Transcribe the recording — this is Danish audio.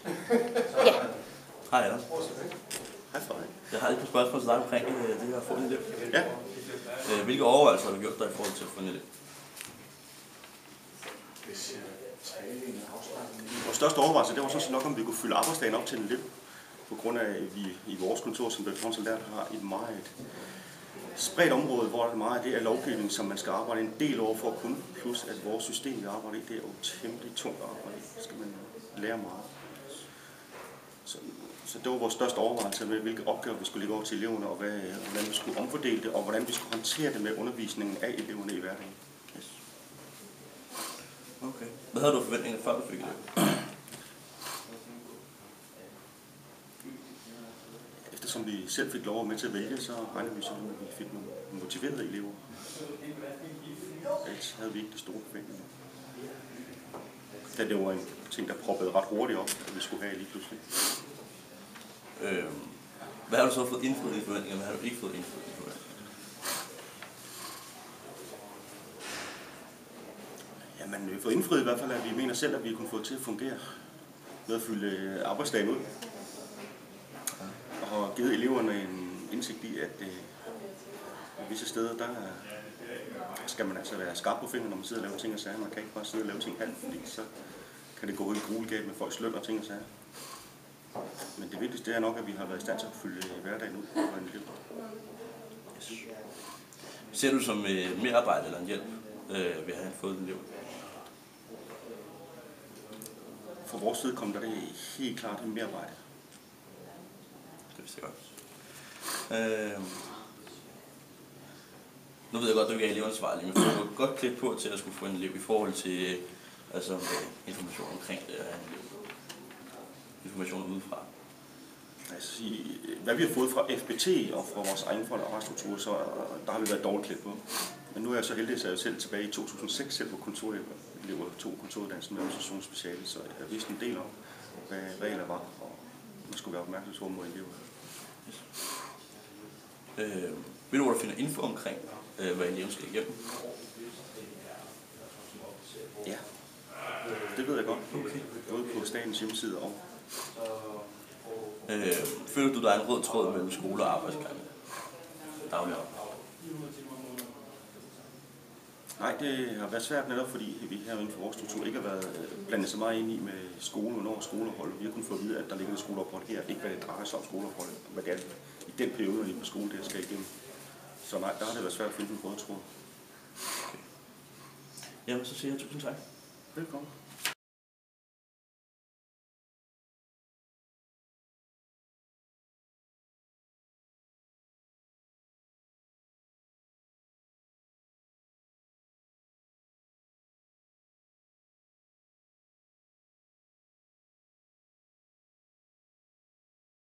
Ja. Hej Anders. Hej Frederik. Jeg har et par spørgsmål til dig omkring det her at få en elev. Ja. Hvilke overvejelser har du gjort dig i forhold til at få en elev? Vores største overvejelse, det var sådan nok, om vi kunne fylde arbejdsdagen op til en elev. På grund af, at vi i vores kontor, som konsulent, har et meget spredt område, hvor meget af det er lovgivning, som man skal arbejde en del over for at kunne. Plus at vores system, vi arbejder i, det er jo temmelig tungt arbejde. Så skal man lære meget. Så det var vores største overvejelse med, hvilke opgaver vi skulle lægge over til eleverne, og hvordan vi skulle omfordele det, og hvordan vi skulle håndtere det med undervisningen af eleverne i hverdagen. Yes. Okay. Hvad havde du forventninger før du fik elev? Eftersom vi selv fik lov med til at vælge, så regnede vi sådan, at vi fik nogle motiverede elever. Ellers havde vi ikke de store forventninger. Da det var en ting, der proppede ret hurtigt op, at vi skulle have lige pludselig. Hvad har du så fået indfriet i forventninger, hvad har du ikke fået indfriet i forventninger? Jamen, vi har fået indfriet i hvert fald, at vi mener selv, at vi kunne få det til at fungere med at fylde arbejdsdagen ud. Og har givet eleverne en indsigt i, at visse steder, der skal man altså være skarp på fingeren, når man sidder og laver ting og sager. Man kan ikke bare sidde og lave ting halvt, fordi så kan det gå i gruelegab med folks løn og ting og sager. Men det vigtigste er nok, at vi har været i stand til at fylde hverdagen ud for en elev. Yes. Ser du som mere arbejde eller en hjælp ved at have fået en elev? For vores side kommer der det helt klart en mere arbejde. Det vidste jeg godt. Nu ved jeg godt, at du ikke er elevansvarlig, men du er godt klædt på til at skulle få en elev i forhold til information omkring det at have en elev. Information udefra. Altså, hvad vi har fået fra FBT og fra vores egen arbejdsstruktur, så der har vi været dårligt klædt på. Men nu er jeg så heldig, at jeg selv tilbage i 2006 selv på kontorelever, tog kontoruddannelsen med organisationsspeciale, så jeg vidste en del om, hvad regler var, og man skulle være opmærksom på mod elever. Yes. Ved du, hvor du finder info omkring, hvad eleven skal igennem? Ja, det ved jeg godt. Okay. Både på statens hjemmeside og... Føler du, der er en rød tråd mellem skole og arbejdsgange? Daglig op? Nej, det har været svært netop, fordi vi her inden for vores struktur ikke har været blandet så meget ind i med skole, hvornår skoleophold. Vi har kun fået at vide, at der ligger et skoleophold her, ikke hvad det drejer sig om skoleophold, hvad det er i den periode, vi på skole, der skal igennem. Så nej, der har det været svært at finde en rød tråd. Okay. Jamen, så siger jeg tusind tak. Velkommen.